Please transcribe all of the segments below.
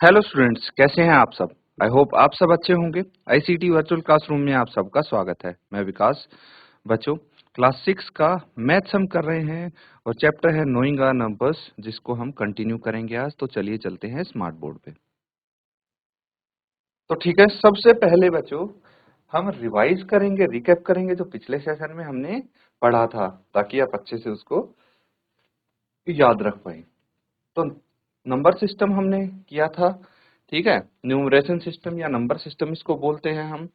Hello students, कैसे हैं आप सब। आई होप आप सब अच्छे होंगे। आईसीटी वर्चुअल क्लासरूम में आप सबका स्वागत है। मैं विकास। बच्चों, क्लास 6 का मैथ्स हम कर रहे हैं और चैप्टर है नोइंग आवर नंबर्स, जिसको हम कंटिन्यू करेंगे आज। तो चलिए चलते हैं स्मार्ट बोर्ड पे। तो ठीक है, सबसे पहले बच्चों हम रिवाइज करेंगे, रिकैप करेंगे जो पिछले सेशन में हमने पढ़ा था, ताकि आप अच्छे से उसको याद रख पाए। तो नंबर सिस्टम हमने किया था, ठीक है। न्यूमरेशन सिस्टम या नंबर सिस्टम इसको बोलते हैं हम।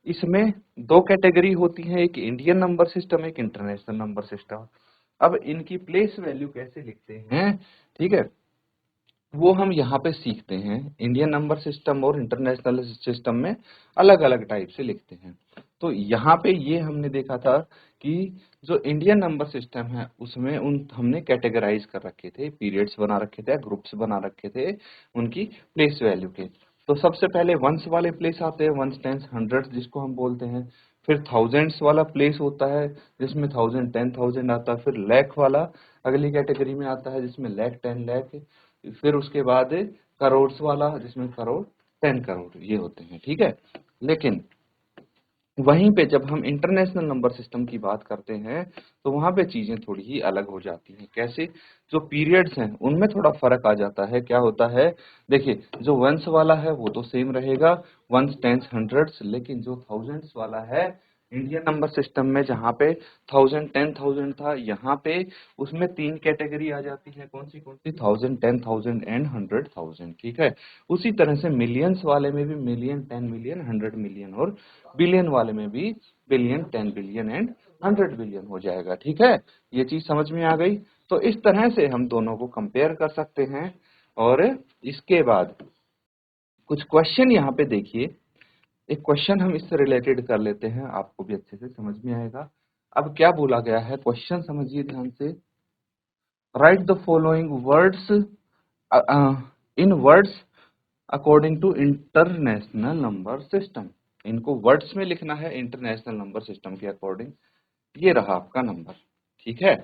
इसमें दो कैटेगरी होती है, एक इंडियन नंबर सिस्टम, एक इंटरनेशनल नंबर सिस्टम। अब इनकी प्लेस वैल्यू कैसे लिखते हैं, ठीक है, वो हम यहाँ पे सीखते हैं। इंडियन नंबर सिस्टम और इंटरनेशनल सिस्टम में अलग अलग टाइप से लिखते हैं। तो यहाँ पे ये हमने देखा था कि जो इंडियन नंबर सिस्टम है उसमें उन हमने कैटेगराइज कर रखे थे, पीरियड्स बना रखे थे, ग्रुप्स बना रखे थे उनकी प्लेस वैल्यू के। तो सबसे पहले वंस वाले प्लेस आते हैं, वंस टेंस हंड्रेड्स जिसको हम बोलते हैं। फिर थाउजेंड्स वाला प्लेस होता है जिसमें थाउजेंड टेन थाउजेंड आता है। फिर लैख वाला अगली कैटेगरी में आता है जिसमें लैख टेन लैख। फिर उसके बाद करोड़ वाला जिसमें करोड़ टेन करोड़ ये होते हैं, ठीक है। लेकिन वहीं पे जब हम इंटरनेशनल नंबर सिस्टम की बात करते हैं तो वहां पे चीजें थोड़ी ही अलग हो जाती हैं। कैसे? जो पीरियड्स हैं उनमें थोड़ा फर्क आ जाता है। क्या होता है, देखिए, जो वंस वाला है वो तो सेम रहेगा, वंस टेंस हंड्रेड्स। लेकिन जो थाउजेंड्स वाला है इंडियन नंबर सिस्टम में, जहाँ पे थाउजेंड टेन थाउजेंड था, यहाँ पे उसमें तीन कैटेगरी आ जाती है। कौन सी? Thousand ten thousand and hundred thousand, ठीक है। उसी तरह से मिलियंस वाले में भी million ten million hundred million, और बिलियन वाले में भी billion ten billion and hundred billion हो जाएगा, ठीक है। ये चीज समझ में आ गई। तो इस तरह से हम दोनों को कंपेयर कर सकते हैं। और इसके बाद कुछ क्वेश्चन यहाँ पे देखिए। एक क्वेश्चन हम इससे रिलेटेड कर लेते हैं, आपको भी अच्छे से समझ में आएगा। अब क्या बोला गया है, क्वेश्चन समझिए ध्यान से। Write the following words in words according to international number system. इनको वर्ड्स में लिखना है इंटरनेशनल नंबर सिस्टम के अकॉर्डिंग। ये रहा आपका नंबर, ठीक है।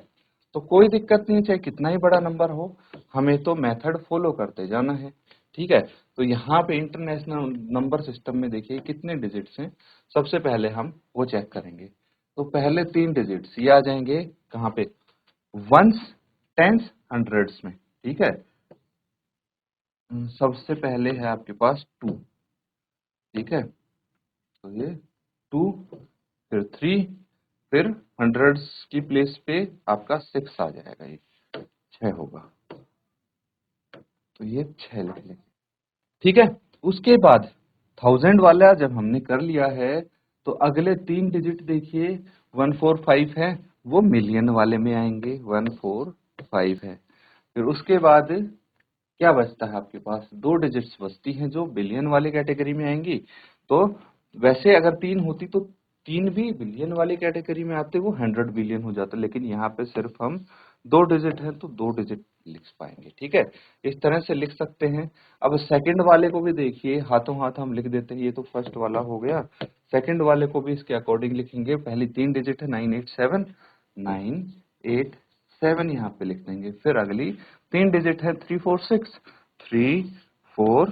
तो कोई दिक्कत नहीं, चाहे कितना ही बड़ा नंबर हो, हमें तो मेथड फॉलो करते जाना है, ठीक है। तो यहाँ पे इंटरनेशनल नंबर सिस्टम में देखिए कितने डिजिट्स हैं। सबसे पहले हम वो चेक करेंगे। तो पहले तीन डिजिट्स ये आ जाएंगे कहाँ पे, वंस टेंस हंड्रेड्स में, ठीक है। सबसे पहले है आपके पास टू, ठीक है। तो ये टू, फिर थ्री, फिर हंड्रेड्स की प्लेस पे आपका सिक्स आ जाएगा, ये छह होगा। तो ये छह लिख लेंगे, ठीक है। उसके बाद थाउजेंड वाला जब हमने कर लिया है तो अगले तीन डिजिट देखिए, वन फोर फाइव है, वो मिलियन वाले में आएंगे, वन फोर फाइव है। फिर उसके बाद क्या बचता है आपके पास, दो डिजिट्स बचती हैं जो बिलियन वाली कैटेगरी में आएंगी। तो वैसे अगर तीन होती तो तीन भी बिलियन वाली कैटेगरी में आते, वो हंड्रेड बिलियन हो जाता। लेकिन यहाँ पे सिर्फ हम दो डिजिट हैं तो दो डिजिट लिख पाएंगे, ठीक है। इस तरह से लिख सकते हैं। अब सेकंड वाले को भी देखिए, हाथों हाथ हम लिख देते हैं। ये तो फर्स्ट वाला हो गया, सेकंड वाले को भी इसके अकॉर्डिंग लिखेंगे। पहली तीन डिजिट है nine eight seven, nine eight seven यहाँ पे लिख देंगे। फिर अगली तीन डिजिट है three four six, three four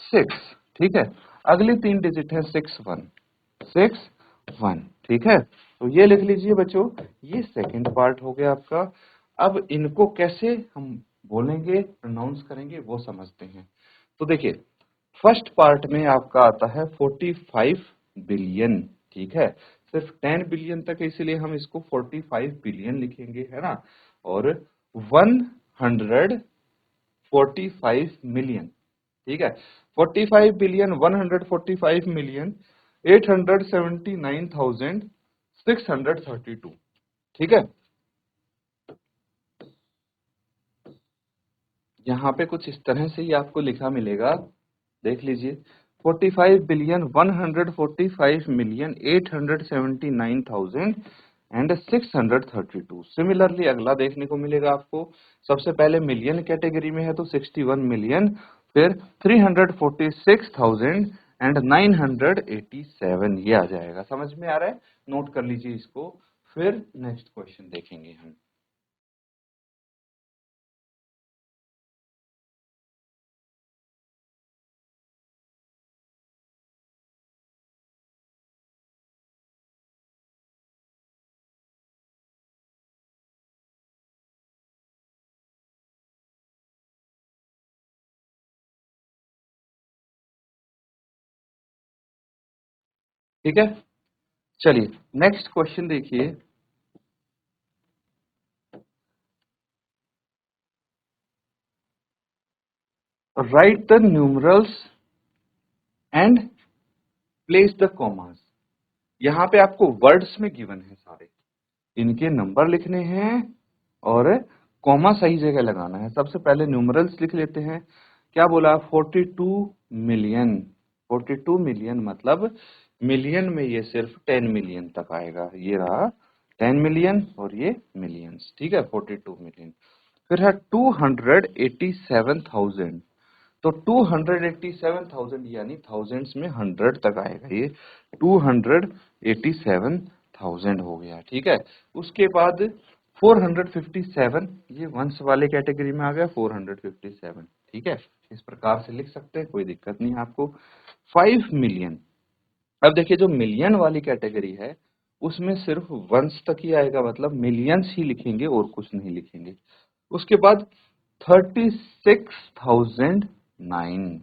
six, ठीक है। अगली तीन डिजिट है सिक्स वन, सिक्स वन, ठीक है। तो ये लिख लीजिए बच्चों, ये सेकंड पार्ट हो गया आपका। अब इनको कैसे हम बोलेंगे, प्रोनाउंस करेंगे, वो समझते हैं। तो देखिए, फर्स्ट पार्ट में आपका आता है 45 बिलियन, ठीक है। सिर्फ 10 बिलियन तक है, इसलिए हम इसको 45 बिलियन लिखेंगे, है ना। और 145 मिलियन, ठीक है। 45 बिलियन 145 मिलियन 879,632, ठीक है। यहाँ पे कुछ इस तरह से ही आपको लिखा मिलेगा, देख लीजिए। 45 बिलियन 145 मिलियन 879,632। सिमिलरली अगला देखने को मिलेगा आपको। सबसे पहले मिलियन कैटेगरी में है तो 61 मिलियन, फिर 346,987 ये आ जाएगा। समझ में आ रहा है, नोट कर लीजिए इसको। फिर नेक्स्ट क्वेश्चन देखेंगे हम। ठीक है, चलिए नेक्स्ट क्वेश्चन देखिए। Right the numerals and place the commas. यहाँ पे आपको वर्ड्स में गिवन है सारे, इनके नंबर लिखने हैं और कॉमा सही जगह लगाना है। सबसे पहले न्यूमरल्स लिख लेते हैं। क्या बोला? 42 मिलियन। 42 मिलियन मतलब मिलियन में ये सिर्फ 10 मिलियन तक आएगा। ये रहा 10 मिलियन और ये मिलियंस, ठीक है, 42 मिलियन। फिर है 287,000, तो 287,000 यानी थाउजेंड्स में 100 तक आएगा। ये 287,000 हो गया, ठीक है। उसके बाद 457, ये वंस वाले कैटेगरी में आ गया 457, ठीक है। इस प्रकार से लिख सकते हैं, कोई दिक्कत नहीं है आपको। 5 मिलियन। अब देखिए जो मिलियन वाली कैटेगरी है उसमें सिर्फ वंस तक ही आएगा, मतलब मिलियंस ही लिखेंगे और कुछ नहीं लिखेंगे। उसके बाद 36,009,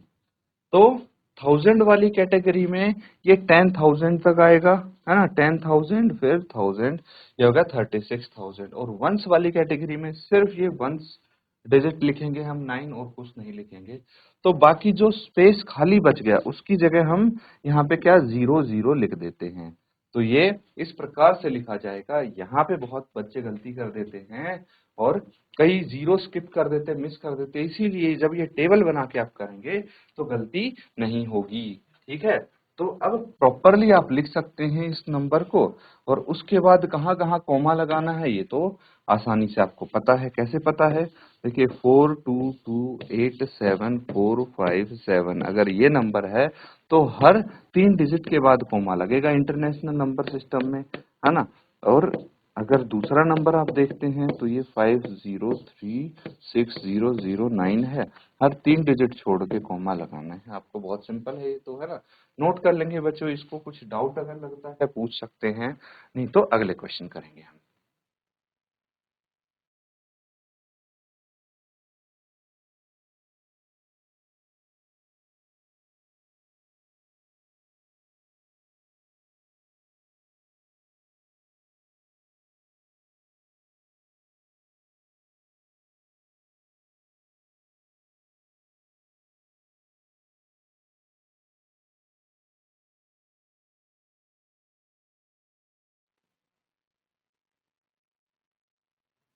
तो 1000 वाली कैटेगरी में ये 10,000 तक आएगा, है ना, 10,000 फिर 1000, ये होगा 36,000। और वंस वाली कैटेगरी में सिर्फ ये वंस डिजिट लिखेंगे हम 9 और कुछ नहीं लिखेंगे। तो बाकी जो स्पेस खाली बच गया उसकी जगह हम यहाँ पे क्या 00 लिख देते हैं। तो ये इस प्रकार से लिखा जाएगा। यहाँ पे बहुत बच्चे गलती कर देते हैं और कई जीरो स्किप कर देते, मिस कर देते, इसीलिए जब ये टेबल बना के आप करेंगे तो गलती नहीं होगी, ठीक है। तो अब प्रॉपरली आप लिख सकते हैं इस नंबर को, और उसके बाद कहाँ कहाँ कॉमा लगाना है ये तो आसानी से आपको पता है। कैसे पता है? देखिए 42287457, अगर ये नंबर है तो हर 3 डिजिट के बाद कॉमा लगेगा इंटरनेशनल नंबर सिस्टम में, है ना। और अगर दूसरा नंबर आप देखते हैं तो ये 503609 है, हर 3 डिजिट छोड़ के कॉमा लगाना है आपको। बहुत सिंपल है ये तो, है ना। नोट कर लेंगे बच्चों इसको, कुछ डाउट अगर लगता है पूछ सकते हैं, नहीं तो अगले क्वेश्चन करेंगे हम।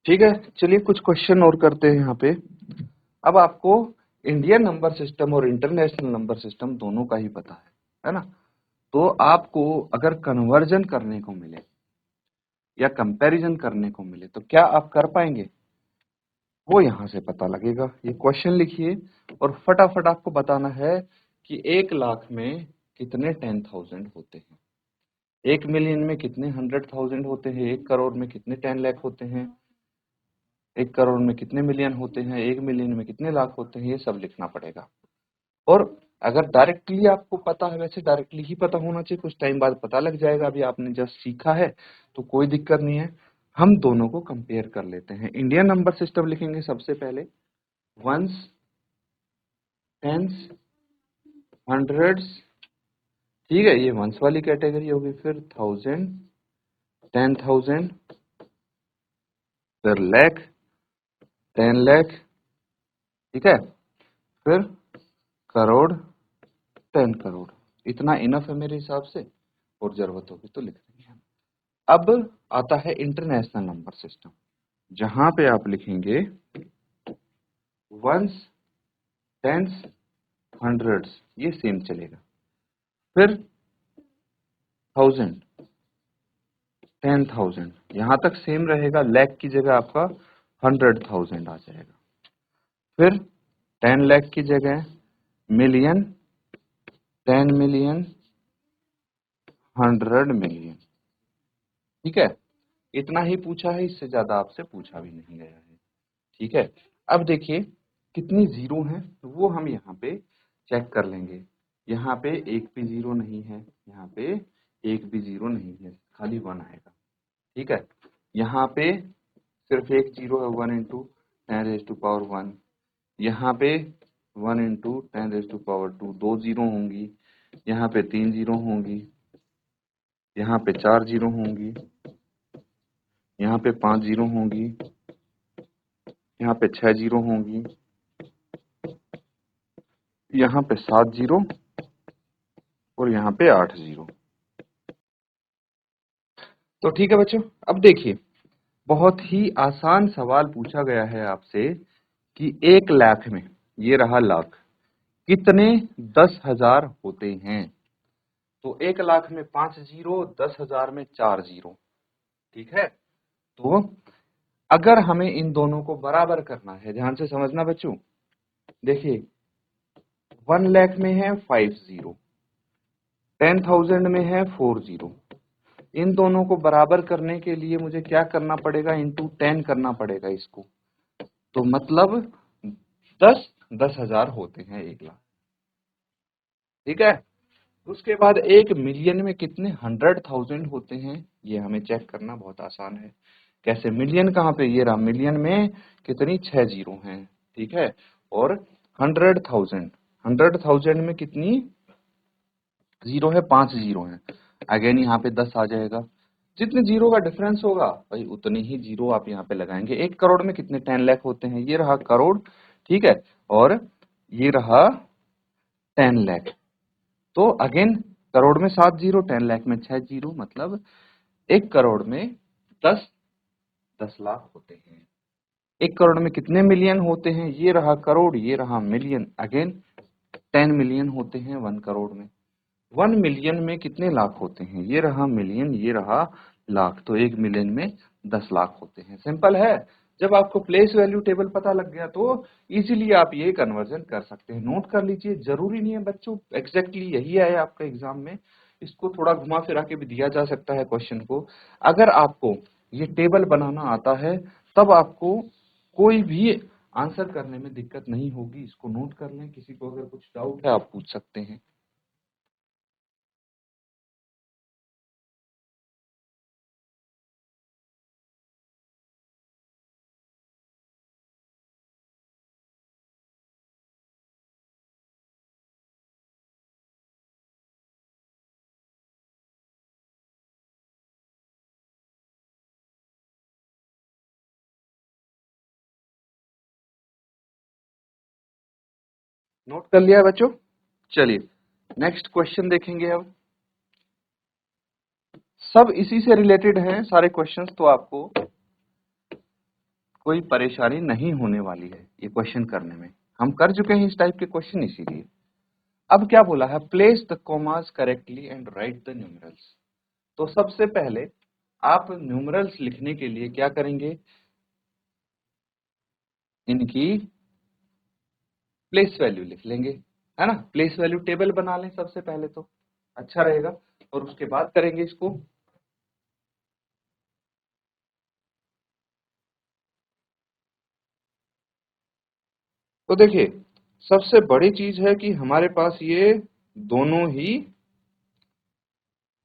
ठीक है, चलिए कुछ क्वेश्चन और करते हैं यहाँ पे। अब आपको इंडियन नंबर सिस्टम और इंटरनेशनल नंबर सिस्टम दोनों का ही पता है ना। तो आपको अगर कन्वर्जन करने को मिले या कंपैरिजन करने को मिले तो क्या आप कर पाएंगे? वो यहां से पता लगेगा। ये क्वेश्चन लिखिए और फटाफट आपको बताना है कि 1 लाख में कितने 10,000 होते हैं, 1 मिलियन में कितने 100,000 होते हैं, 1 करोड़ में कितने 10 लाख होते हैं, 1 करोड़ में कितने मिलियन होते हैं, 1 मिलियन में कितने लाख होते हैं, ये सब लिखना पड़ेगा। और अगर डायरेक्टली आपको पता है, वैसे डायरेक्टली ही पता होना चाहिए, कुछ टाइम बाद पता लग जाएगा, अभी आपने जस्ट सीखा है तो कोई दिक्कत नहीं है। हम दोनों को कंपेयर कर लेते हैं। इंडियन नंबर सिस्टम लिखेंगे सबसे पहले, वंस, टेंस, हंड्रेड्स, ठीक है, ये वंस वाली कैटेगरी होगी। फिर 1000, 10,000, फिर लाख, 10 लाख, ठीक है, फिर करोड़, 10 करोड़। इतना इनफ है मेरे हिसाब से, और जरूरत होगी तो लिख देंगे हम। अब आता है इंटरनेशनल नंबर सिस्टम, जहां पे आप लिखेंगे वंस, टेंस, हंड्रेड्स, ये सेम चलेगा। फिर 1000, 10,000, यहां तक सेम रहेगा। लाख की जगह आपका 100,000 आ जाएगा। फिर 10 लाख की जगह मिलियन, 10 मिलियन, 100 मिलियन, ठीक है। इतना ही पूछा है, इससे ज्यादा आपसे पूछा भी नहीं गया है, ठीक है। अब देखिए कितनी जीरो हैं, तो वो हम यहाँ पे चेक कर लेंगे। यहाँ पे एक भी जीरो नहीं है, यहाँ पे एक भी जीरो नहीं है, खाली 1 आएगा, ठीक है। यहाँ पे सिर्फ एक जीरो है, 1 × 10⁻⁴ यहाँ पे 1 × 10⁻², 2 जीरो होंगी, यहाँ पे 3 जीरो होंगी, यहाँ पे 4 जीरो होंगी, यहाँ पे 5 जीरो होंगी, यहाँ पे 6 जीरो होंगी, यहाँ पे 7 जीरो और यहाँ पे 8 जीरो। तो ठीक है बच्चों, अब देखिए बहुत ही आसान सवाल पूछा गया है आपसे कि 1 लाख में, ये रहा लाख, कितने 10,000 होते हैं। तो 1 लाख में 5 जीरो, 10,000 में 4 जीरो। ठीक है, तो अगर हमें इन दोनों को बराबर करना है, ध्यान से समझना बच्चों, देखिए 1 लाख में है 5 जीरो, 10,000 में है 4 जीरो। इन दोनों को बराबर करने के लिए मुझे क्या करना पड़ेगा, इंटू 10 करना पड़ेगा इसको। तो मतलब 10,000 होते हैं 1 लाख। ठीक है, उसके बाद 1 मिलियन में कितने 100,000 होते हैं, ये हमें चेक करना बहुत आसान है। कैसे, मिलियन कहाँ पे, ये रहा, मिलियन में कितनी 6 जीरो हैं। ठीक है, और 100,000 में कितनी जीरो है, 5 जीरो है। अगेन यहाँ पे 10 आ जाएगा। जितने जीरो का डिफरेंस होगा भाई उतने ही जीरो आप यहाँ पे लगाएंगे। 1 करोड़ में कितने 10 लाख होते हैं, ये रहा करोड़। ठीक है, और ये रहा 10 लाख। तो अगेन करोड़ में 7 जीरो, 10 लाख में 6 जीरो, मतलब 1 करोड़ में 10 लाख होते हैं। 1 करोड़ में कितने मिलियन होते हैं, ये रहा करोड़, ये रहा मिलियन। अगेन 10 मिलियन होते हैं 1 करोड़ में। 1 मिलियन में कितने लाख होते हैं, ये रहा मिलियन, ये रहा लाख। तो 1 मिलियन में 10 लाख होते हैं। सिंपल है। जब आपको प्लेस वैल्यू टेबल पता लग गया तो इजीली आप ये कन्वर्जन कर सकते हैं। नोट कर लीजिए, जरूरी नहीं है बच्चों एग्जैक्टली यही आए आपका एग्जाम में, इसको थोड़ा घुमा फिरा के भी दिया जा सकता है क्वेश्चन को। अगर आपको ये टेबल बनाना आता है तब आपको कोई भी आंसर करने में दिक्कत नहीं होगी। इसको नोट कर लें, किसी को अगर कुछ डाउट है आप पूछ सकते हैं। नोट कर लिया है बच्चों। चलिए नेक्स्ट क्वेश्चन देखेंगे अब। सब इसी से रिलेटेड हैं सारे क्वेश्चंस, तो आपको कोई परेशानी नहीं होने वाली है ये क्वेश्चन करने में। हम कर चुके हैं इस टाइप के क्वेश्चन, इसीलिए। अब क्या बोला है, place the commas correctly and right the numerals. तो सबसे पहले आप न्यूमरल्स लिखने के लिए क्या करेंगे, इनकी प्लेस वैल्यू लिख लेंगे, है ना। प्लेस वैल्यू टेबल बना लें सबसे पहले, तो अच्छा रहेगा। और उसके बाद करेंगे इसको। तो देखिए सबसे बड़ी चीज है कि हमारे पास ये दोनों ही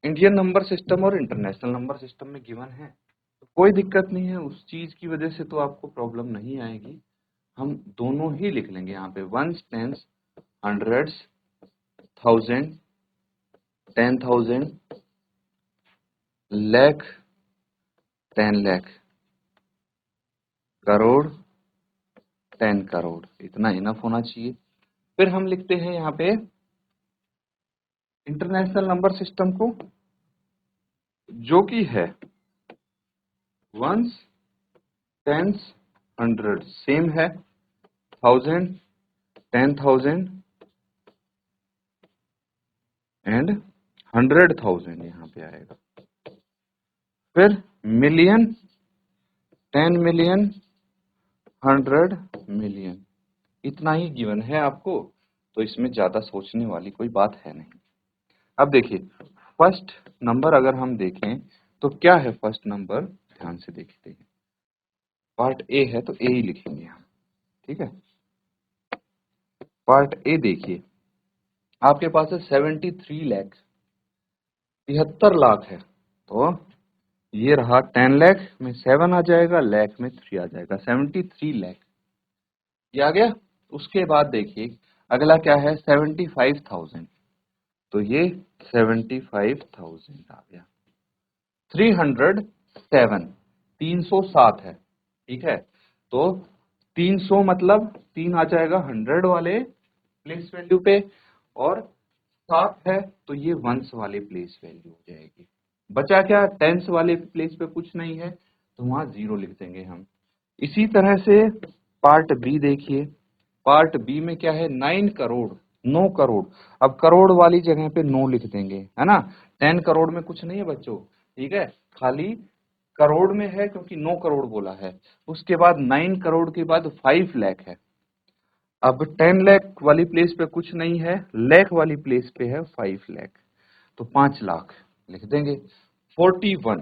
इंडियन नंबर सिस्टम और इंटरनेशनल नंबर सिस्टम में गिवन है, तो कोई दिक्कत नहीं है उस चीज की वजह से, तो आपको प्रॉब्लम नहीं आएगी। हम दोनों ही लिख लेंगे यहाँ पे, once, tense, hundreds, thousand, 10,000, lakh, 10 lakh, crore, 10 crore. इतना इनफ होना चाहिए। फिर हम लिखते हैं यहाँ पे इंटरनेशनल नंबर सिस्टम को, जो कि है वंस, टेंस, हंड्रेड सेम है, थाउजेंड, 10,000 एंड 100,000 यहाँ पे आएगा। फिर मिलियन, 10 मिलियन, 100 मिलियन। इतना ही गिवन है आपको, तो इसमें ज्यादा सोचने वाली कोई बात है नहीं। अब देखिए फर्स्ट नंबर अगर हम देखें तो क्या है फर्स्ट नंबर, ध्यान से देखते हैं। पार्ट ए है तो ए ही लिखेंगे हम। ठीक है, पार्ट ए देखिए, आपके पास है 73 लाख, 73 लाख है। तो ये रहा 10 लाख में 7 आ जाएगा, लाख में 3 आ जाएगा, 73 लाख ये आ गया। उसके बाद देखिए अगला क्या है, 75,000। तो ये 75,000 आ गया। 307, 307 है, ठीक है। तो 300 मतलब 3 आ जाएगा 100 वाले प्लेस वैल्यू पे, और 7 है तो ये वंस वाले प्लेस वैल्यू हो जाएगी। बचा क्या, टेंस वाले प्लेस पे कुछ नहीं है तो वहां 0 लिख देंगे हम। इसी तरह से पार्ट बी देखिए। पार्ट बी में क्या है, 9 करोड़, 9 करोड़। अब करोड़ वाली जगह पे 9 लिख देंगे, है ना। 10 करोड़ में कुछ नहीं है बच्चों, ठीक है, खाली करोड़ में है क्योंकि 9 करोड़ बोला है। उसके बाद 9 करोड़ के बाद 5 लाख है। अब 10 लाख वाली प्लेस पे कुछ नहीं है, लाख वाली प्लेस पे है 5 लाख, तो 5 लाख लिख देंगे। 41,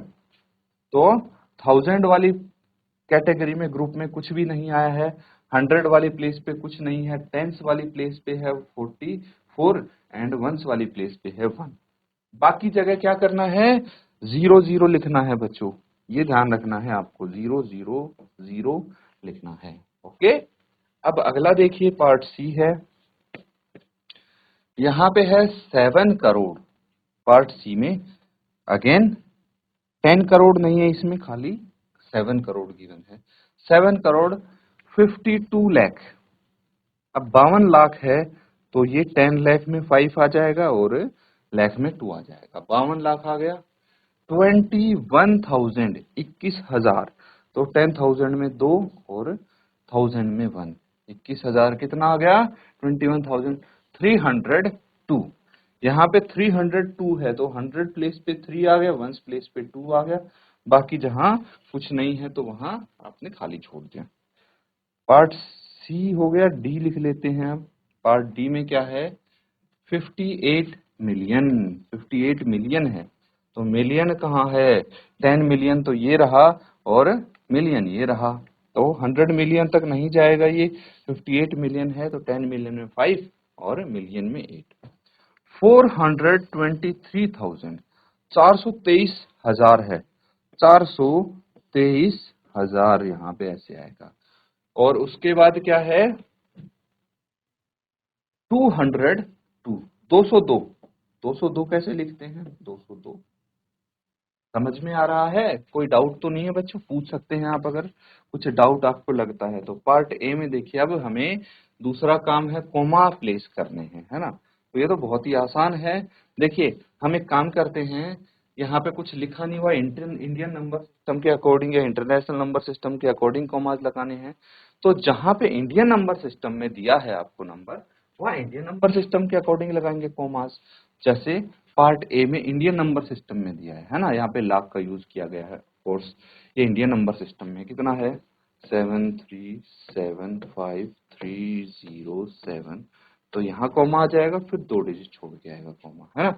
तो 1000 वाली कैटेगरी में ग्रुप में कुछ भी नहीं आया है, 100 वाली प्लेस पे कुछ नहीं है, टेंस वाली प्लेस पे है 44 एंड वंस वाली प्लेस पे है 1। बाकी जगह क्या करना है, 0 0 लिखना है बच्चों, ये ध्यान रखना है आपको, 0 0 0 लिखना है। ओके, अब अगला देखिए पार्ट सी है। यहाँ पे है 7 करोड़ पार्ट सी में। अगेन 10 करोड़ नहीं है इसमें, खाली 7 करोड़ गिवन है। 7 करोड़ 52 लाख। अब 52 लाख है तो ये 10 लाख में 5 आ जाएगा और लाख में 2 आ जाएगा, 52 लाख आ गया। 21,000, 21,000, तो 10,000 में 2 और 1000 में 1, 21,000 कितना आ गया, 21,302। यहाँ पे 302 है तो 100 प्लेस पे 3 आ गया, 1 प्लेस पे 2 आ गया। बाकी जहां कुछ नहीं है तो वहां आपने खाली छोड़ दिया। पार्ट सी हो गया, डी लिख लेते हैं अब। पार्ट डी में क्या है, 58 मिलियन, 58 मिलियन है। तो मिलियन कहाँ है, 10 मिलियन तो ये रहा और मिलियन ये रहा, तो 100 मिलियन तक नहीं जाएगा ये। 58 मिलियन है तो 10 मिलियन में 5 और मिलियन में 8। 423,000, 423,000 है, 423,000 यहाँ पे ऐसे आएगा। और उसके बाद क्या है, 202, 202, 202 कैसे लिखते हैं, 202 समझ में आ रहा है, कोई डाउट तो नहीं है बच्चों, पूछ सकते हैं आप अगर कुछ डाउट आपको लगता है तो। पार्ट ए में देखिए, अब हमें दूसरा काम है कोमा प्लेस करने हैं, है ना। तो ये तो बहुत ही आसान है। देखिए हम एक काम करते हैं, यहाँ पे कुछ लिखा नहीं हुआ, इंडियन नंबर सिस्टम के अकॉर्डिंग या इंटरनेशनल नंबर सिस्टम के अकॉर्डिंग कोमास लगाने हैं। तो जहां पे इंडियन नंबर सिस्टम में दिया है आपको नंबर, वहाँ इंडियन नंबर सिस्टम के अकॉर्डिंग लगाएंगे कोमास। जैसे पार्ट ए में इंडियन नंबर सिस्टम में दिया है ना, यहाँ पे लाख का यूज किया गया है कोर्स। ये इंडियन नंबर सिस्टम में कितना है, 7375307, तो यहाँ कॉमा आ जाएगा, फिर 2 डिजिट छोड़ के आएगा कॉमा, है ना।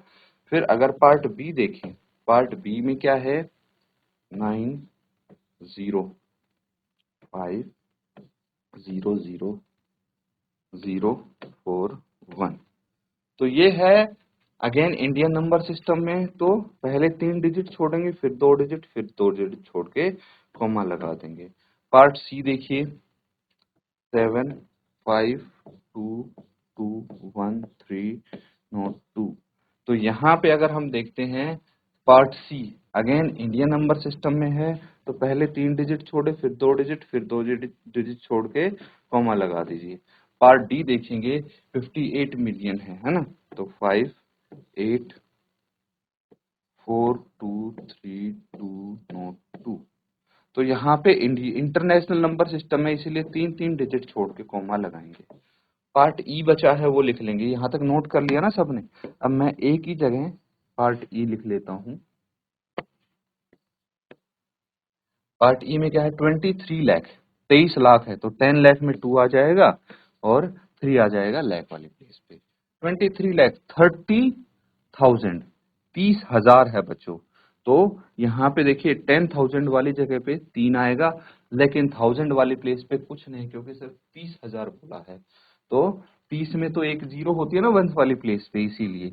फिर अगर पार्ट बी देखें, पार्ट बी में क्या है, 9050004 1, तो ये है अगेन इंडियन नंबर सिस्टम में। तो पहले 3 डिजिट छोड़ेंगे, फिर 2 डिजिट, फिर 2 डिजिट छोड़ के कॉमा लगा देंगे। पार्ट सी देखिए, 7522132, तो यहाँ पे अगर हम देखते हैं part C, again Indian number system में है, तो पहले 3 डिजिट छोड़े, फिर 2 डिजिट, फिर 2 डिजिट छोड़ के कॉमा लगा दीजिए। पार्ट डी देखेंगे, 58 मिलियन है ना, तो 58423202, तो यहाँ पे इंटरनेशनल नंबर सिस्टम है इसीलिए 3 डिजिट छोड़ के कॉमा लगाएंगे। पार्ट ई बचा है वो लिख लेंगे, यहाँ तक नोट कर लिया ना सबने। अब मैं ए की जगह पार्ट ई लिख लेता हूँ। पार्ट ई में क्या है, 23 लाख, 23 लाख है, तो 10 लाख में 2 आ जाएगा और 3 आ जाएगा लाख वाली प्लेस पे। 23 लाख 30,000, 30,000 है बच्चों। तो यहाँ पे देखिए 10,000 वाली जगह पे 3 आएगा, लेकिन 1000 वाली प्लेस पे कुछ नहीं क्योंकि सिर्फ 30,000 बोला है। तो 30 में तो एक जीरो होती है ना वंस वाली प्लेस पे, इसीलिए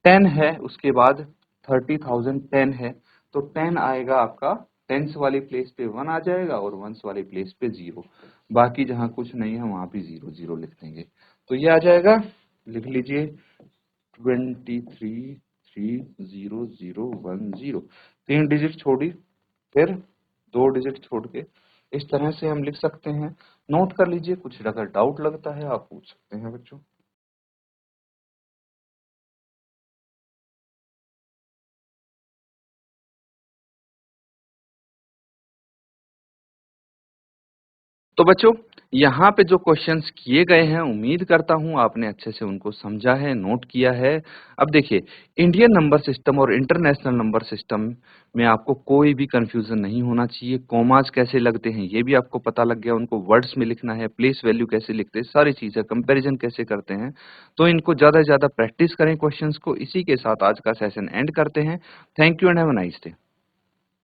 10 है, उसके बाद 30,000 10 है, तो 10 आएगा आपका, टेंस वाली प्लेस पे 1 आ जाएगा और वंस वाली प्लेस पे 0। बाकी जहां कुछ नहीं है वहां भी 0 0 लिख देंगे, तो ये आ जाएगा, लिख लीजिए 233010। 3 डिजिट छोड़ी, फिर 2 डिजिट छोड़ के इस तरह से हम लिख सकते हैं। नोट कर लीजिए, कुछ अगर डाउट लगता है आप पूछ सकते हैं बच्चों। तो बच्चों, यहाँ पे जो क्वेश्चंस किए गए हैं, उम्मीद करता हूँ आपने अच्छे से उनको समझा है, नोट किया है। अब देखिए, इंडियन नंबर सिस्टम और इंटरनेशनल नंबर सिस्टम में आपको कोई भी कंफ्यूजन नहीं होना चाहिए। कॉमास कैसे लगते हैं, ये भी आपको पता लग गया, उनको वर्ड्स में लिखना है, प्लेस वैल्यू कैसे लिखते हैं, सारी चीज़ें, कंपैरिजन कैसे करते हैं। तो इनको ज़्यादा से ज़्यादा प्रैक्टिस करें क्वेश्चंस को। इसी के साथ आज का सेशन एंड करते हैं। Thank you and have a nice day.